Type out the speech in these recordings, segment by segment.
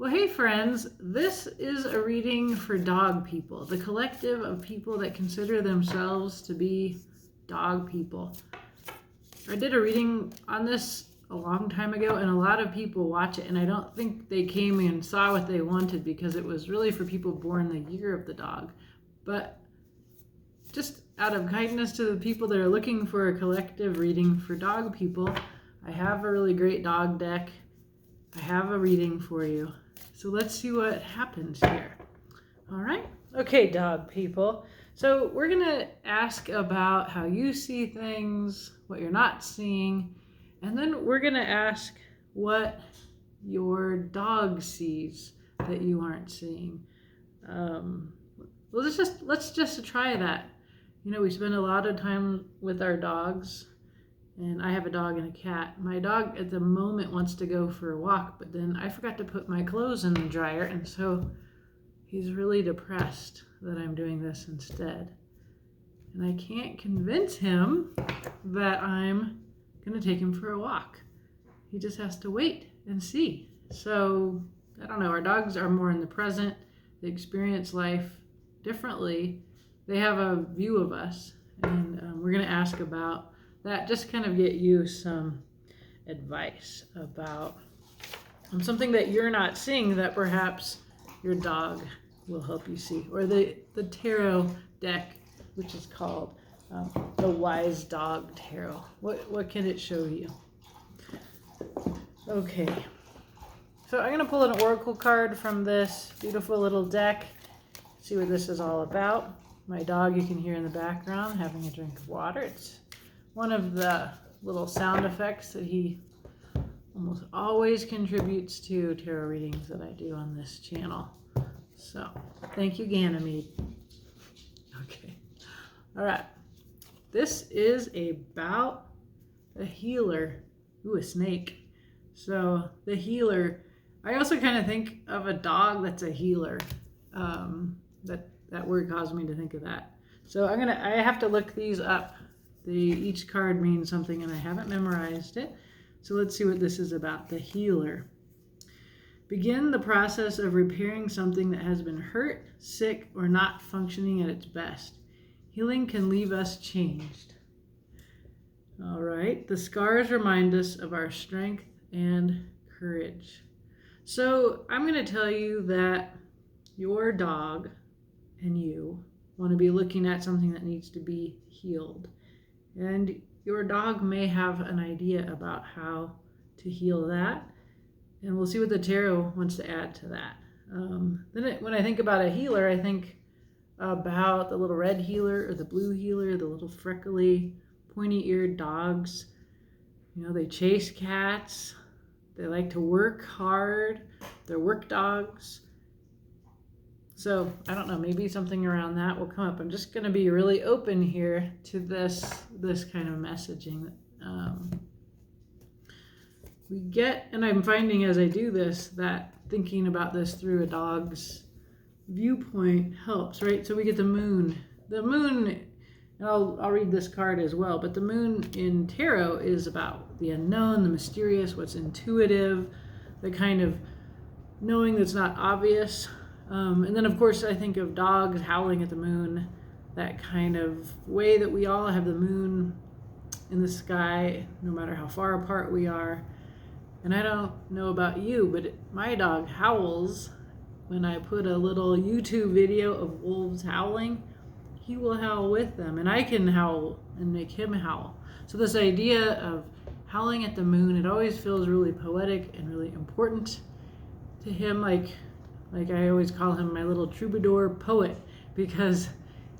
Well, hey friends, this is a reading for dog people, the collective of people that consider themselves to be dog people. I did a reading on this a long time ago, and a lot of people watch it, and I don't think they came and saw what they wanted because it was really for people born the year of the dog. But just out of kindness to the people that are looking for a collective reading for dog people, I have a really great dog deck. I have a reading for you. So let's see what happens here. All right. Okay, dog people. So we're going to ask about how you see things, what you're not seeing, and then we're going to ask what your dog sees that you aren't seeing. Let's just try that. You know, we spend a lot of time with our dogs. And I have a dog and a cat. My dog at the moment wants to go for a walk, but then I forgot to put my clothes in the dryer, and so he's really depressed that I'm doing this instead. And I can't convince him that I'm going to take him for a walk. He just has to wait and see. So, I don't know, our dogs are more in the present. They experience life differently. They have a view of us, and we're going to ask about that, just kind of get you some advice about something that you're not seeing that perhaps your dog will help you see. Or the tarot deck, which is called the Wise Dog Tarot. What can it show you? Okay. So I'm going to pull an oracle card from this beautiful little deck. See what this is all about. My dog, you can hear in the background, having a drink of water. It's one of the little sound effects that he almost always contributes to tarot readings that I do on this channel. So, thank you, Ganymede. Okay. All right. This is about a healer. Ooh, a snake. So, the healer. I also kind of think of a dog that's a healer. That word caused me to think of that. So, I have to look these up. Each card means something, and I haven't memorized it. So let's see what this is about. The healer. Begin the process of repairing something that has been hurt, sick, or not functioning at its best. Healing can leave us changed. All right. The scars remind us of our strength and courage. So I'm going to tell you that your dog and you want to be looking at something that needs to be healed. And your dog may have an idea about how to heal that. And we'll see what the tarot wants to add to that. When I think about a healer, I think about the little red healer or the blue healer, the little freckly, pointy-eared dogs. You know, they chase cats. They like to work hard. They're work dogs. So, I don't know, maybe something around that will come up. I'm just going to be really open here to this kind of messaging. We get, and I'm finding as I do this, that thinking about this through a dog's viewpoint helps, right? So we get the moon. The moon, and I'll read this card as well, but the moon in tarot is about the unknown, the mysterious, what's intuitive, the kind of knowing that's not obvious. And then, of course, I think of dogs howling at the moon, that kind of way that we all have the moon in the sky, no matter how far apart we are. And I don't know about you, but my dog howls when I put a little YouTube video of wolves howling. He will howl with them, and I can howl and make him howl. So this idea of howling at the moon, it always feels really poetic and really important to him, like I always call him my little troubadour poet, because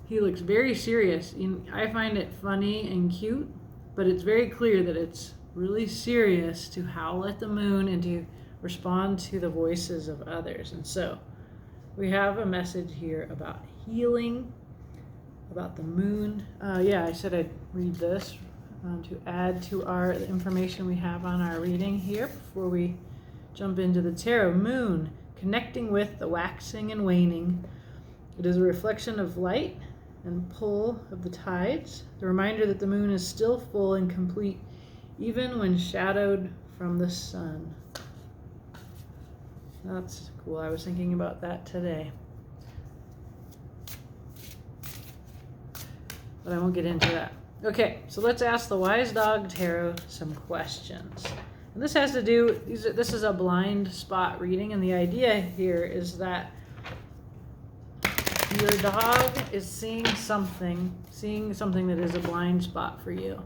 he looks very serious. I find it funny and cute, but it's very clear that it's really serious to howl at the moon and to respond to the voices of others. And so we have a message here about healing, about the moon. I said I'd read this to add to the information we have on our reading here before we jump into the tarot. Moon. Connecting with the waxing and waning. It is a reflection of light and pull of the tides, the reminder that the moon is still full and complete, even when shadowed from the sun. That's cool. I was thinking about that today. But I won't get into that. Okay, so let's ask the Wise Dog Tarot some questions. And this has to do, this is a blind spot reading, and the idea here is that your dog is seeing something that is a blind spot for you.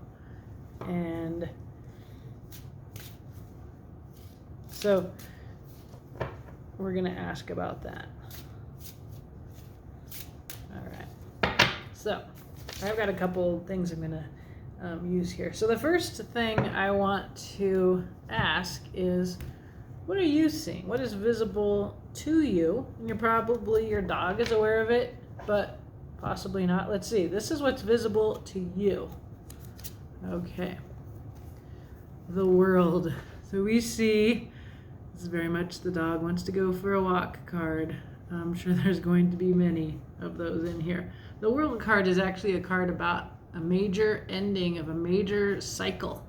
And so we're going to ask about that. All right. So I've got a couple things I'm going to use here. So the first thing I want to ask is, what are you seeing? What is visible to you? And your dog is aware of it, but possibly not. Let's see. This is what's visible to you. Okay. The world. So we see, this is very much the dog wants to go for a walk card. I'm sure there's going to be many of those in here. The world card is actually a card about a major ending of a major cycle.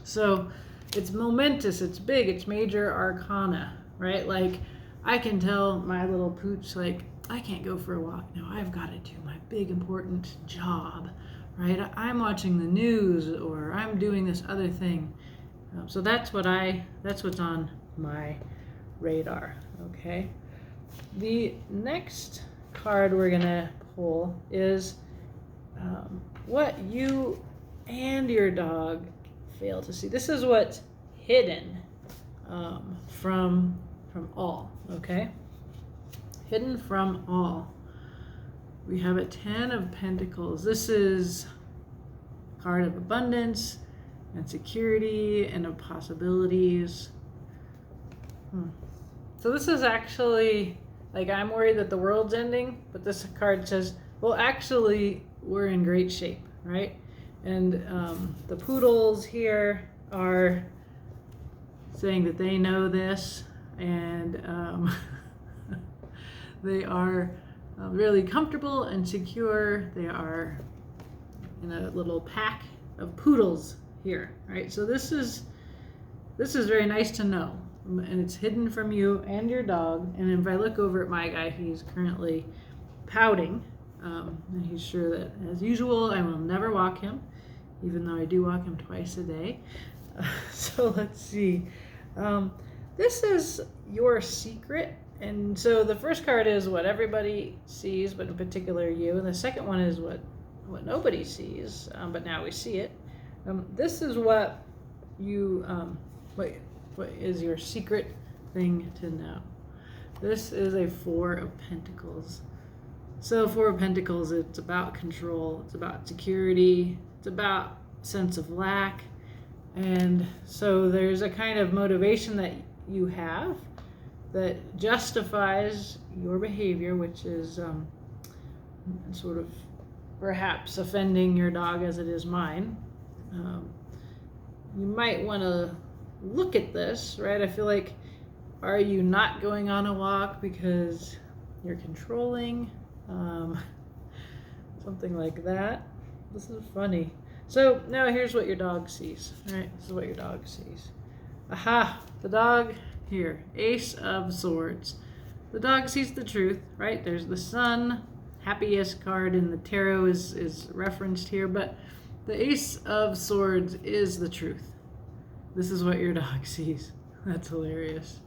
So it's momentous, it's big, it's major arcana, right? Like, I can tell my little pooch, like, I can't go for a walk. No, I've got to do my big important job, right? I'm watching the news, or I'm doing this other thing. So that's what's on my radar, okay? The next card we're gonna pull is what you and your dog fail to see. This is what's hidden from all, okay? Hidden from all. We have a 10 of Pentacles. This is a card of abundance and security and of possibilities. So this is actually, like, I'm worried that the world's ending, but this card says, well, actually, we're in great shape, right? And the poodles here are saying that they know this, and they are really comfortable and secure. They are in a little pack of poodles here, right? So this is very nice to know, and it's hidden from you and your dog. And if I look over at my guy, he's currently pouting, and he's sure that, as usual, I will never walk him, even though I do walk him twice a day. So let's see. This is your secret. And so the first card is what everybody sees, but in particular you. And the second one is what nobody sees, but now we see it. This is what you, what is your secret thing to know. This is a 4 of Pentacles. So 4 of Pentacles, it's about control, it's about security, it's about sense of lack. And so there's a kind of motivation that you have that justifies your behavior, which is sort of perhaps offending your dog as it is mine. You might want to look at this, right? I feel like, are you not going on a walk because you're controlling? Something like that. This is funny. So now here's what your dog sees, right? This is what your dog sees. Aha, the dog here, Ace of Swords. The dog sees the truth, right? There's the sun, happiest card in the tarot is referenced here, but the Ace of Swords is the truth. This is what your dog sees. That's hilarious.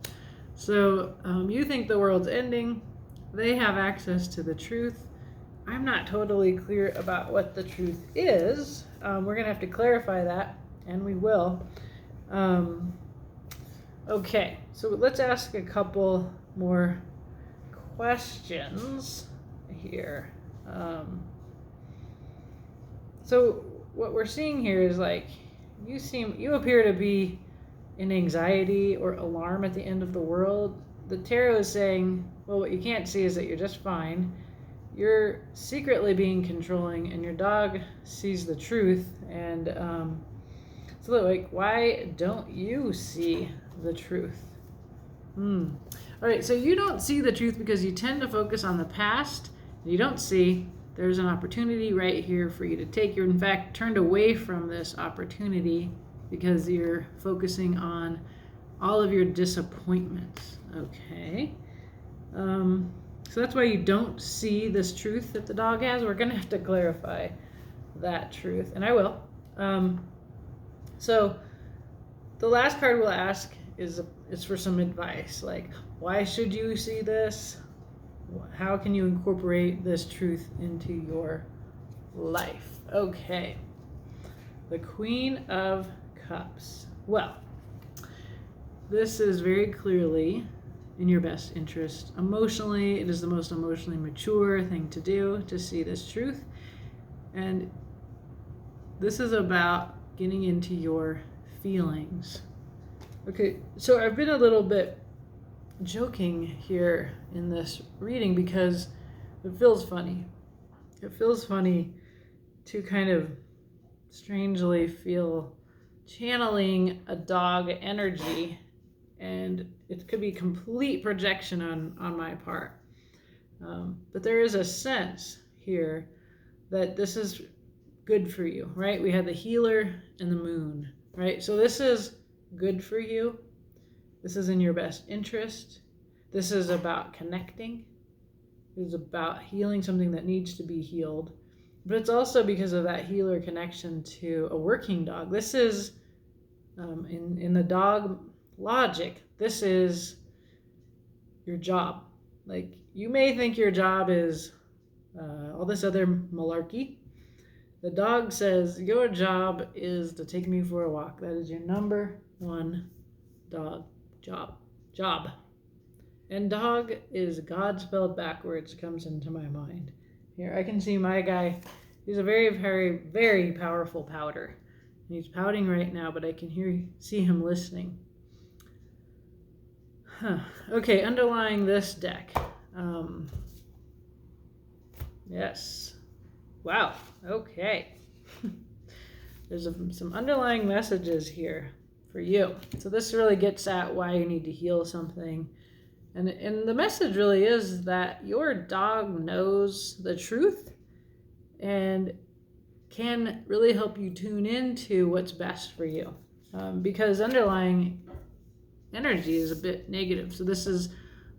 So you think the world's ending. They have access to the truth. I'm not totally clear about what the truth is. We're going to have to clarify that, and we will. Okay, so let's ask a couple more questions here. So what we're seeing here is, like, you appear to be in anxiety or alarm at the end of the world. The tarot is saying, well, what you can't see is that you're just fine. You're secretly being controlling, and your dog sees the truth. And so, like, why don't you see the truth? All right, so you don't see the truth because you tend to focus on the past. You don't see there's an opportunity right here for you to take. You're, in fact, turned away from this opportunity because you're focusing on all of your disappointments. Okay. So that's why you don't see this truth that the dog has. We're going to have to clarify that truth, and I will. So the last card we'll ask is for some advice, like, why should you see this? How can you incorporate this truth into your life? Okay. The Queen of Cups. Well, this is very clearly in your best interest. Emotionally, it is the most emotionally mature thing to do, to see this truth. And this is about getting into your feelings. Okay, so I've been a little bit joking here in this reading because it feels funny. It feels funny to kind of strangely feel channeling a dog energy, and it could be complete projection on my part. But there is a sense here that this is good for you, right? We had the healer and the moon, right? So this is good for you. This is in your best interest. This is about connecting. It is about healing something that needs to be healed. But it's also because of that healer connection to a working dog. This is, in the dog logic, this is your job. Like, you may think your job is all this other malarkey. The dog says, your job is to take me for a walk. That is your number one dog job. And dog is God spelled backwards, comes into my mind. Here, I can see my guy. He's a very, very, very powerful pouter. And he's pouting right now, but I can see him listening. Okay, underlying this deck. Yes. Wow. Okay. There's some underlying messages here for you. So this really gets at why you need to heal something. And the message really is that your dog knows the truth and can really help you tune into what's best for you. Because underlying energy is a bit negative. So this is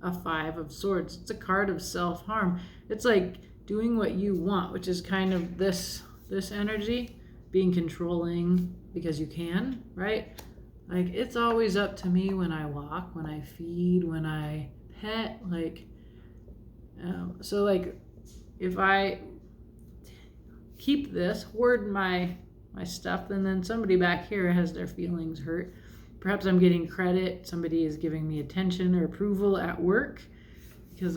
a 5 of Swords. It's a card of self-harm. It's like doing what you want, which is kind of this energy, being controlling because you can, right? Like, it's always up to me when I walk, when I feed, when I pet, like, so like, if I keep this, hoard my stuff, and then somebody back here has their feelings hurt. Perhaps I'm getting credit, somebody is giving me attention or approval at work because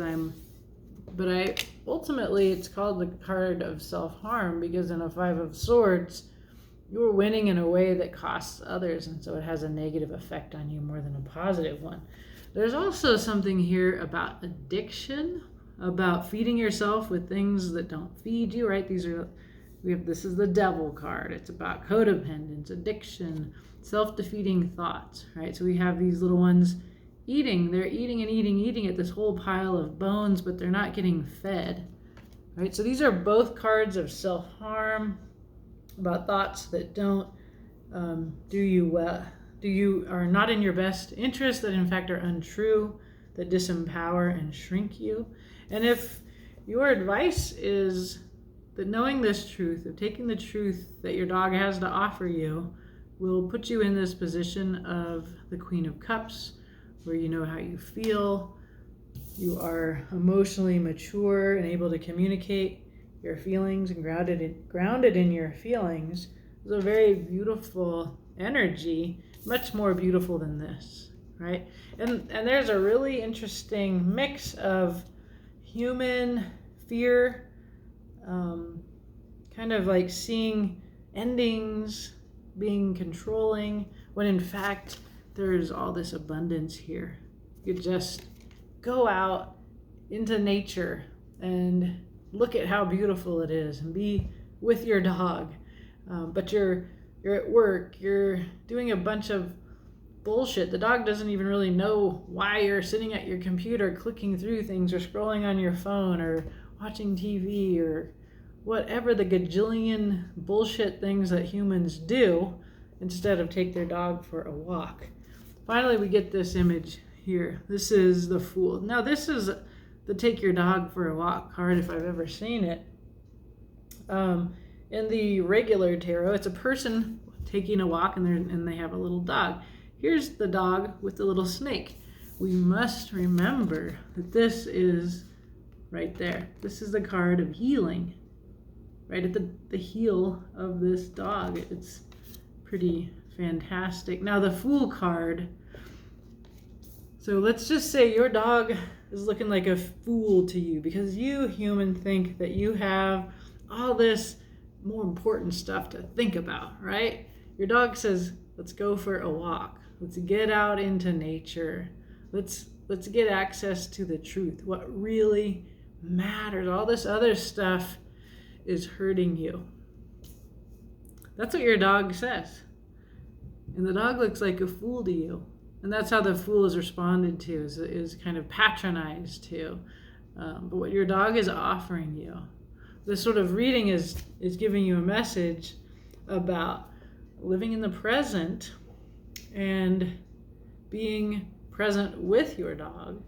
ultimately it's called the card of self-harm because in a 5 of Swords, you're winning in a way that costs others, and so it has a negative effect on you more than a positive one. There's also something here about addiction, about feeding yourself with things that don't feed you, right? This is the Devil card. It's about codependence, addiction, self-defeating thoughts, right? So we have these little ones eating. They're eating and eating at this whole pile of bones, but they're not getting fed, right? So these are both cards of self-harm, about thoughts that don't do you well, are not in your best interest, that in fact are untrue, that disempower and shrink you. And if your advice is that knowing this truth, of taking the truth that your dog has to offer you, will put you in this position of the Queen of Cups, where you know how you feel, you are emotionally mature and able to communicate your feelings and grounded in your feelings, is a very beautiful energy, much more beautiful than this, right? And there's a really interesting mix of human fear, kind of like seeing endings, being controlling, when in fact there's all this abundance here. You just go out into nature and look at how beautiful it is and be with your dog. But you're at work, you're doing a bunch of bullshit. The dog doesn't even really know why you're sitting at your computer clicking through things or scrolling on your phone or watching TV or whatever the gajillion bullshit things that humans do instead of take their dog for a walk. Finally, we get this image here. This is the Fool. Now this is the take your dog for a walk card if I've ever seen it. In the regular tarot, it's a person taking a walk and they have a little dog. Here's the dog with the little snake. We must remember that this is right there. This is the card of healing. Right at the heel of this dog. It's pretty fantastic. Now the Fool card. So let's just say your dog is looking like a fool to you because you, human, think that you have all this more important stuff to think about, right? Your dog says, let's go for a walk. Let's get out into nature. Let's get access to the truth. What really matters. All this other stuff is hurting you. That's what your dog says. And the dog looks like a fool to you. And that's how the Fool is responded to, is kind of patronized to. But what your dog is offering you, this sort of reading is giving you a message about living in the present and being present with your dog.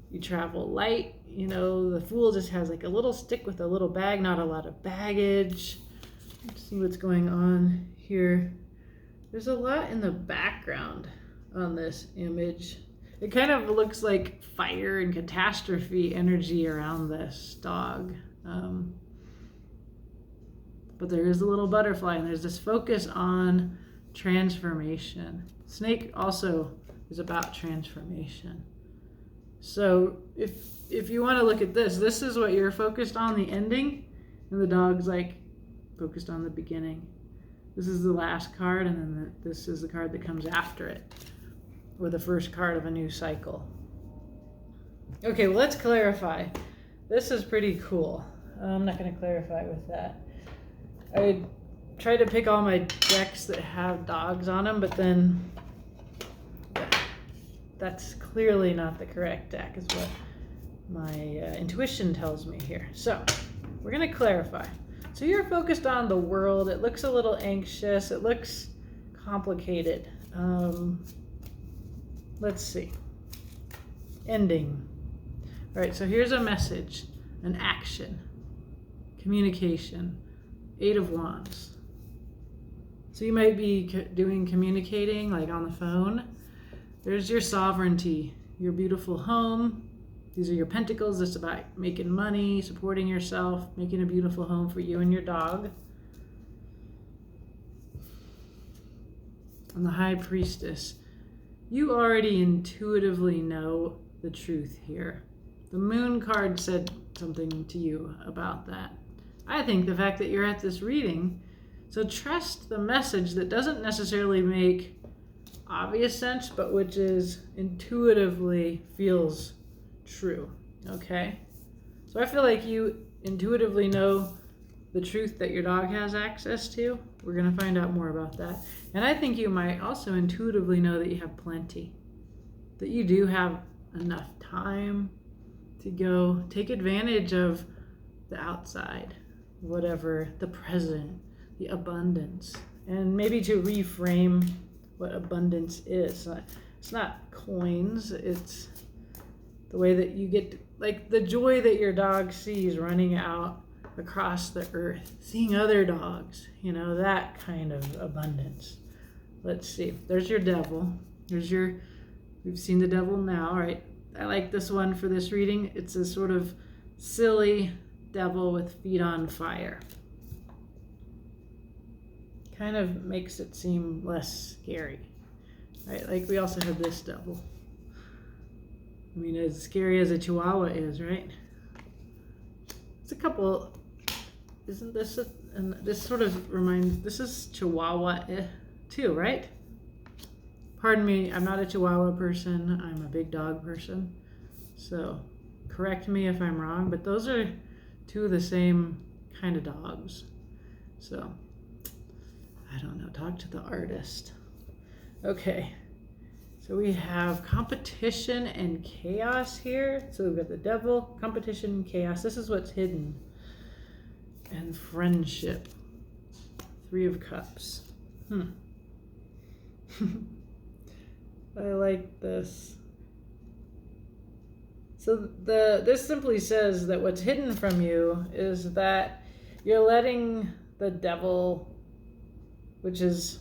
You travel light. You know, the Fool just has like a little stick with a little bag, not a lot of baggage. Let's see what's going on here. There's a lot in the background on this image. It kind of looks like fire and catastrophe energy around this dog. But there is a little butterfly and there's this focus on transformation. Snake also is about transformation. So if you want to look at this is what you're focused on, the ending, and the dog's like focused on the beginning. This is the last card, and then this is the card that comes after it, or the first card of a new cycle. Okay, well, let's clarify. This is pretty cool. I'm not going to clarify with that. I try to pick all my decks that have dogs on them, but then that's clearly not the correct deck, is what my intuition tells me here. So we're going to clarify. So you're focused on the world. It looks a little anxious. It looks complicated. Let's see. Ending. All right, so here's a message, an action, communication, 8 of Wands. So you might be doing communicating like on the phone. There's your sovereignty, your beautiful home. These are your pentacles. It's about making money, supporting yourself, making a beautiful home for you and your dog. And the High Priestess. You already intuitively know the truth here. The Moon card said something to you about that. I think the fact that you're at this reading, so trust the message that doesn't necessarily make obvious sense, but which is intuitively feels true. Okay? So I feel like you intuitively know the truth that your dog has access to. We're going to find out more about that. And I think you might also intuitively know that you have plenty, that you do have enough time to go take advantage of the outside, whatever, the present, the abundance, and maybe to reframe what abundance is. It's not coins, it's the way that you get, like the joy that your dog sees running out across the earth, seeing other dogs, you know, that kind of abundance. Let's see. There's your Devil. We've seen the Devil now, right? I like this one for this reading. It's a sort of silly devil with feet on fire. Kind of makes it seem less scary, right? Like we also have this devil. I mean, as scary as a Chihuahua is, right? It's a couple, isn't this, and this sort of reminds, this is Chihuahua too, right? Pardon me, I'm not a Chihuahua person, I'm a big dog person. So correct me if I'm wrong, but those are two of the same kind of dogs. So, I don't know, talk to the artist. Okay, so we have competition and chaos here. So we've got the Devil, competition, and chaos. This is what's hidden. And friendship. 3 of Cups. I like this. So this simply says that what's hidden from you is that you're letting the devil, which is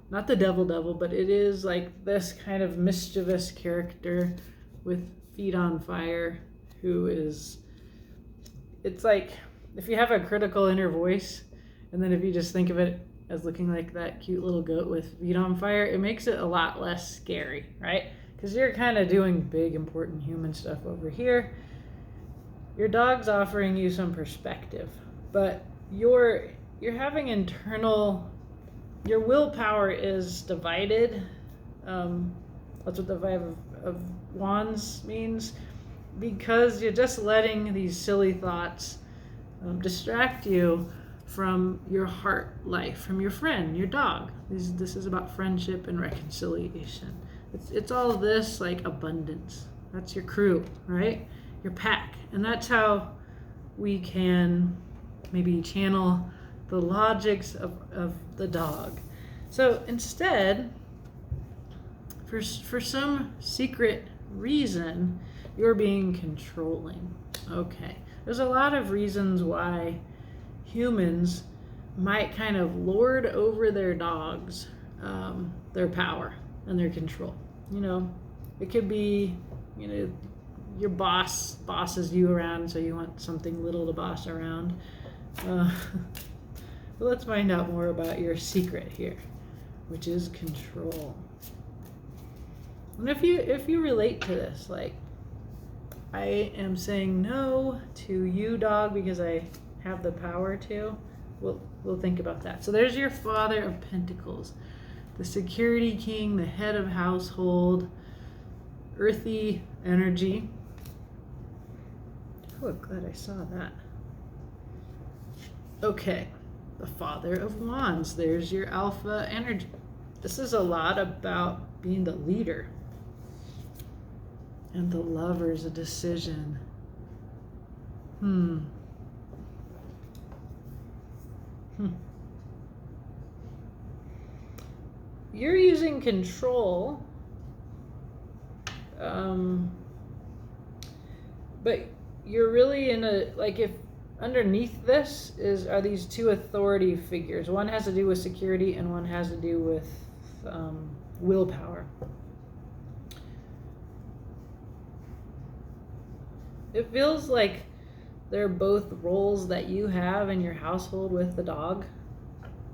not the devil, but it is like this kind of mischievous character with feet on fire, who is, it's like if you have a critical inner voice, and then if you just think of it as looking like that cute little goat with feet on fire, it makes it a lot less scary, right? Because you're kind of doing big, important human stuff over here. Your dog's offering you some perspective, but you're having internal, your willpower is divided. That's what the Five of Wands means, because you're just letting these silly thoughts distract you from your heart life, from your friend, your dog. This is about friendship and reconciliation. It's all this like abundance. That's your crew, right? Your pack. And that's how we can maybe channel the logics of the dog. So instead, for some secret reason, you're being controlling. Okay. There's a lot of reasons why humans might kind of lord over their dogs, their power and their control. You know, it could be, you know, your boss bosses you around, so you want something little to boss around. But let's find out more about your secret here, which is control. And if you relate to this, like, I am saying no to you, dog, because I have the power to, we'll think about that. So there's your Father of Pentacles, the security king, the head of household, earthy energy. Oh, I'm glad I saw that. Okay, the Father of Wands, there's your alpha energy. This is a lot about being the leader. And the Lover's a decision. You're using control, but you're really in a, like, if underneath this are these two authority figures. One has to do with security and one has to do with willpower. It feels like they're both roles that you have in your household with the dog.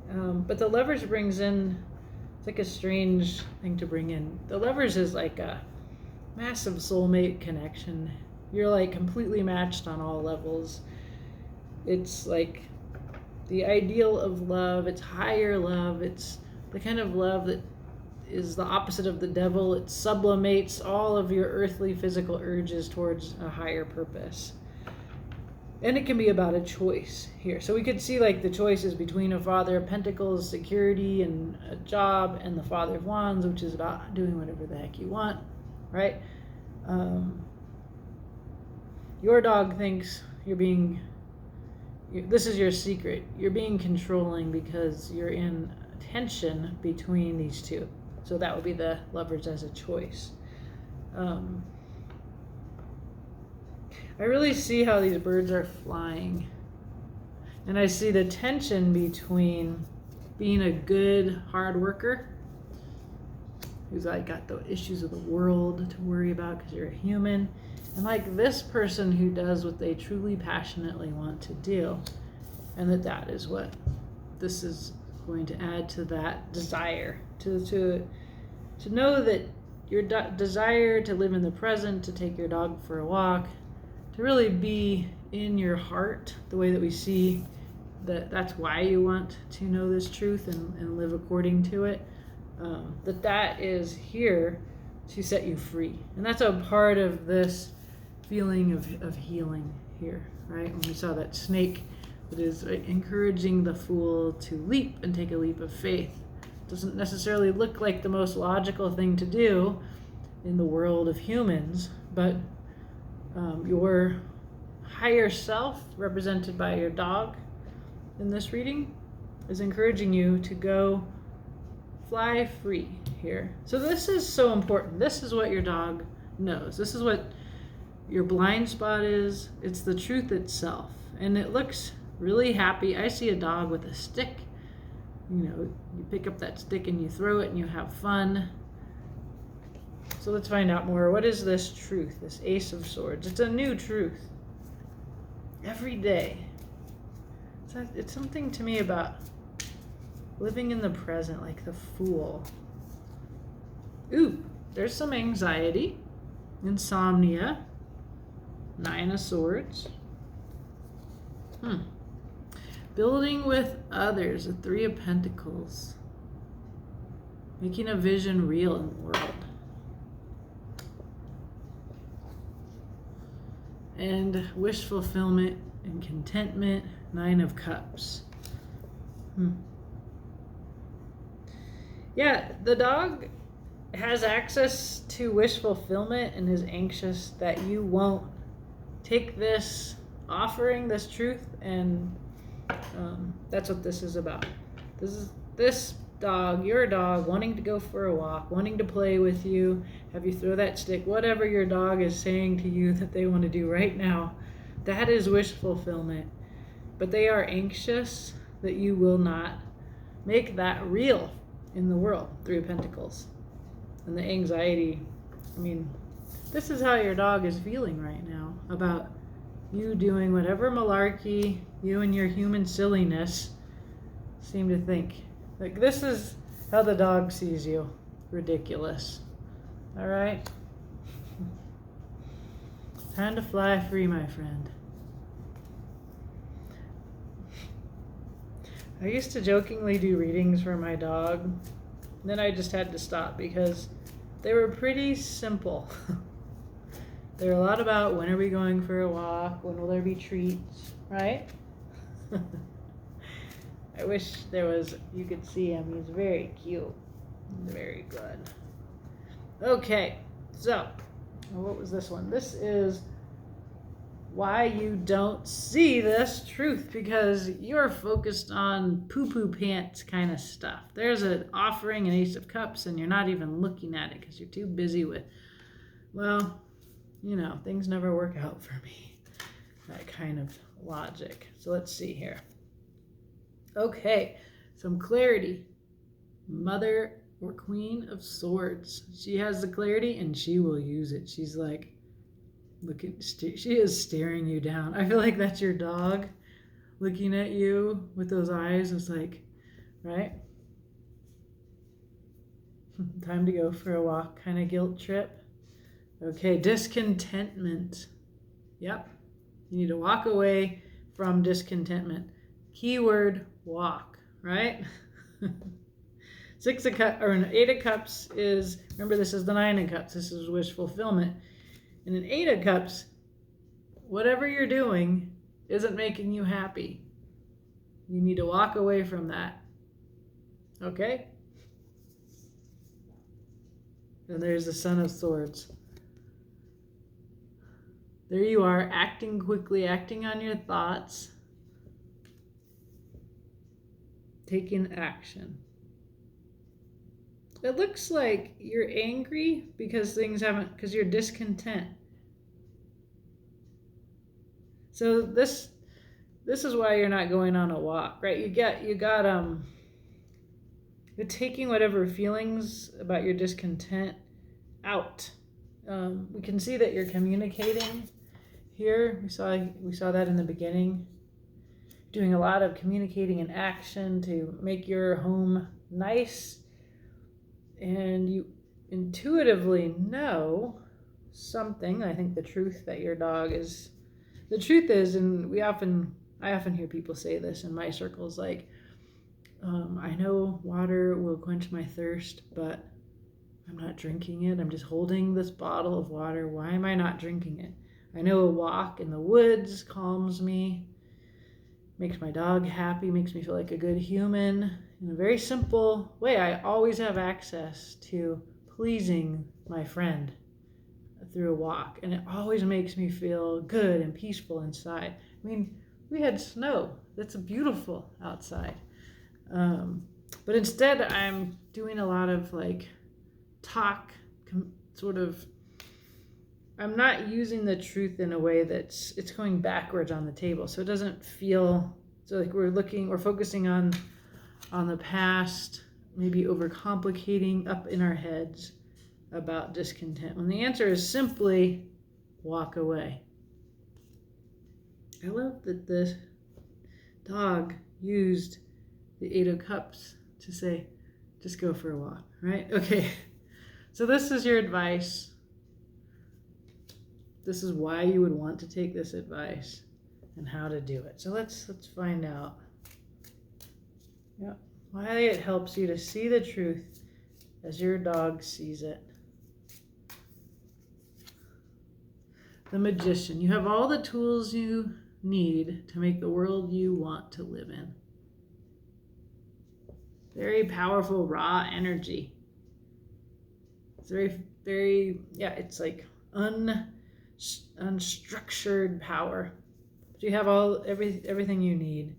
But the Lovers brings in, it's like a strange thing to bring in. The Lovers is like a massive soulmate connection. You're like completely matched on all levels. It's like the ideal of love. It's higher love. It's the kind of love that is the opposite of the devil. It sublimates all of your earthly physical urges towards a higher purpose. And it can be about a choice here. So we could see like the choices between a Father of Pentacles, security and a job, and the Father of Wands, which is about doing whatever the heck you want, right? Your dog thinks this is your secret. You're being controlling because you're in tension between these two. So that would be the Lovers as a choice. I really see how these birds are flying. And I see the tension between being a good hard worker, who's like got the issues of the world to worry about because you're a human, and like this person who does what they truly passionately want to do. And that is what this is going to add to that desire, to know that your desire to live in the present, to take your dog for a walk, to really be in your heart, the way that we see that's why you want to know this truth and live according to it, that is here to set you free. And that's a part of this feeling of healing here, right? When we saw that snake that is encouraging the fool to leap and take a leap of faith. Doesn't necessarily look like the most logical thing to do in the world of humans, but your higher self, represented by your dog in this reading, is encouraging you to go fly free here. So this is so important. This is what your dog knows. This is what your blind spot is. It's the truth itself. And it looks really happy. I see a dog with a stick. You pick up that stick and you throw it and you have fun. So let's find out more. What is this truth, this Ace of Swords? It's a new truth. Every day. It's something to me about living in the present, like the Fool. Ooh, there's some anxiety, insomnia, Nine of Swords. Building with others, the Three of Pentacles. Making a vision real in the world. And wish fulfillment and contentment, Nine of Cups. Yeah, the dog has access to wish fulfillment and is anxious that you won't take this offering, this truth, and that's what this is about. This dog, your dog, wanting to go for a walk, wanting to play with you, have you throw that stick, whatever your dog is saying to you that they want to do right now, that is wish fulfillment. But they are anxious that you will not make that real in the world. Three of Pentacles. And the anxiety, this is how your dog is feeling right now about you doing whatever malarkey you and your human silliness seem to think. Like, this is how the dog sees you. Ridiculous. All right? Time to fly free, my friend. I used to jokingly do readings for my dog. Then I just had to stop because they were pretty simple. They're a lot about when are we going for a walk, when will there be treats, right? I wish you could see him. He's very cute. Very good. Okay, so what was this one? This is why you don't see this truth, because you're focused on poo-poo pants kind of stuff. There's an offering, an Ace of Cups, and you're not even looking at it because you're too busy with, things never work out for me. That kind of logic. So let's see here. Okay, some clarity. Mother or Queen of Swords. She has the clarity and she will use it. She's like, she is staring you down. I feel like that's your dog looking at you with those eyes. It's like, right? Time to go for a walk, kind of guilt trip. Okay, discontentment. Yep. You need to walk away from discontentment. Keyword, walk, right? Eight of Cups is, remember this is the Nine of Cups. This is wish fulfillment. And an Eight of Cups, whatever you're doing isn't making you happy. You need to walk away from that. Okay? And there's the Son of Swords. There you are, acting quickly, acting on your thoughts, taking action. It looks like you're angry because you're discontent. So this is why you're not going on a walk, right? You're taking whatever feelings about your discontent out. We can see that you're communicating here. We saw that in the beginning. Doing a lot of communicating in action to make your home nice. And you intuitively know something. I think the truth that your dog is, the truth is, and I often hear people say this in my circles, like, I know water will quench my thirst, but I'm not drinking it. I'm just holding this bottle of water. Why am I not drinking it? I know a walk in the woods calms me, makes my dog happy, makes me feel like a good human. In a very simple way, I always have access to pleasing my friend through a walk, and it always makes me feel good and peaceful inside. We had snow. That's beautiful outside. But instead, I'm doing a lot of talk, sort of I'm not using the truth in a way it's going backwards on the table. So it doesn't feel, so like we're focusing on the past, maybe overcomplicating up in our heads about discontent. When the answer is simply walk away. I love that the dog used the 8 of Cups to say, just go for a walk, right? Okay, so this is your advice. This is why you would want to take this advice and how to do it. So let's find out. Yeah, why it helps you to see the truth as your dog sees it. The Magician. You have all the tools you need to make the world you want to live in. Very powerful, raw energy. It's very, yeah, it's like unstructured power. But you have everything you need.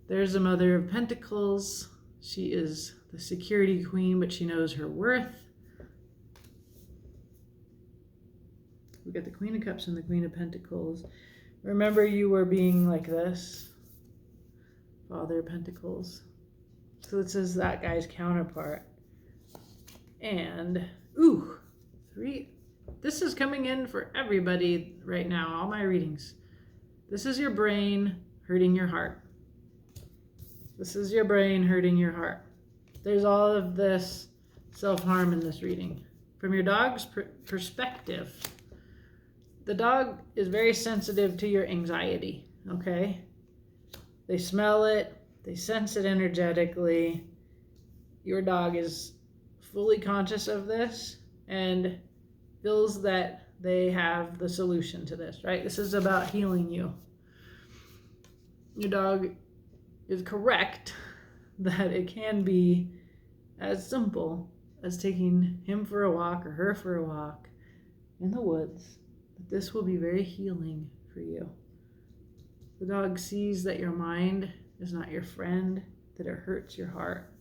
There's the Mother of Pentacles. She is the security queen, but she knows her worth. We got the Queen of Cups and the Queen of Pentacles. Remember, you were being like this. Father of Pentacles. So this is that guy's counterpart. And, 3. This is coming in for everybody right now, all my readings. This is your brain hurting your heart. This is your brain hurting your heart. There's all of this self-harm in this reading. From your dog's perspective, the dog is very sensitive to your anxiety, okay? They smell it, they sense it energetically. Your dog is fully conscious of this and feels that they have the solution to this, right? This is about healing you. Your dog is correct that it can be as simple as taking him for a walk or her for a walk in the woods. But this will be very healing for you. The dog sees that your mind is not your friend, that it hurts your heart.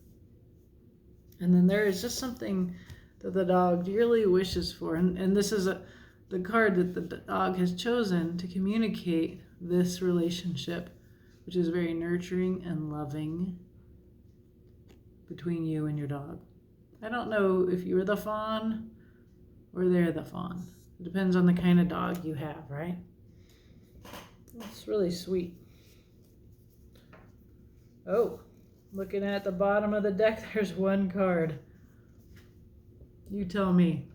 And then there is just something that the dog dearly wishes for. And this is the card that the dog has chosen to communicate this relationship, which is very nurturing and loving between you and your dog. I don't know if you're the fawn or they're the fawn. It depends on the kind of dog you have, right? It's really sweet. Oh, looking at the bottom of the deck, there's one card. You tell me.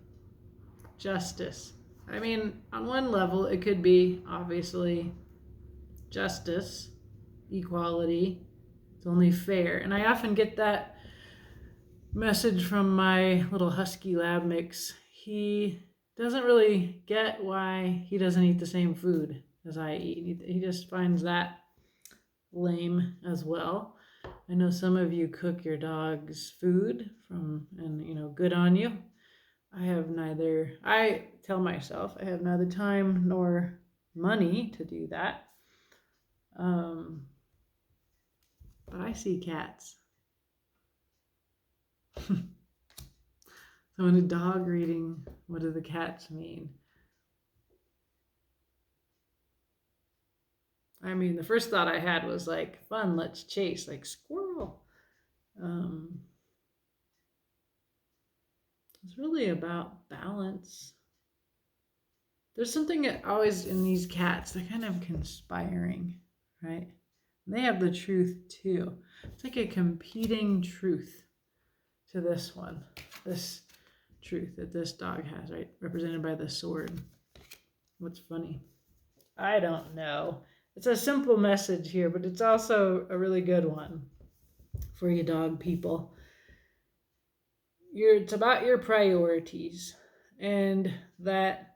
Justice. I mean, on one level, it could be, obviously, justice, equality. It's only fair. And I often get that message from my little husky lab mix. He doesn't really get why he doesn't eat the same food as I eat. He just finds that lame as well. I know some of you cook your dog's food and good on you. I tell myself I have neither time nor money to do that. But I see cats. So in a dog reading, what do the cats mean? I mean, the first thought I had was like, fun, let's chase, like squirrel. It's really about balance. There's something always in these cats, they're kind of conspiring, right? They have the truth too. It's like a competing truth to this one, this truth that this dog has, right? Represented by the sword. What's funny? I don't know. It's a simple message here, but it's also a really good one for you dog people. It's about your priorities, and that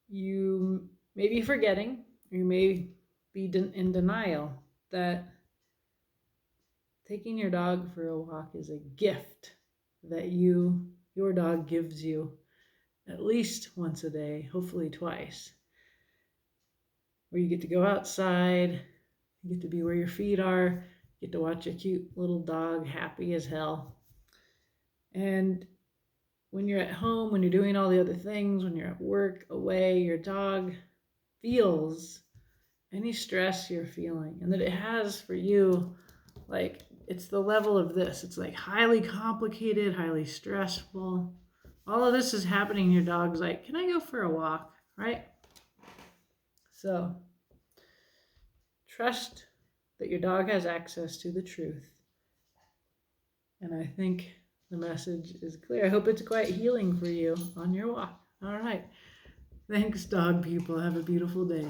you may be forgetting, you may be in denial that taking your dog for a walk is a gift that your dog gives you at least once a day, hopefully twice, where you get to go outside, you get to be where your feet are, you get to watch a cute little dog happy as hell. And when you're at home, when you're doing all the other things, when you're at work, away, your dog feels any stress you're feeling, and that it has for you, like, it's the level of this. It's like highly complicated, highly stressful. All of this is happening. Your dog's like, can I go for a walk? Right? So trust that your dog has access to the truth. And I think the message is clear. I hope it's quite healing for you on your walk. All right. Thanks, dog people. Have a beautiful day.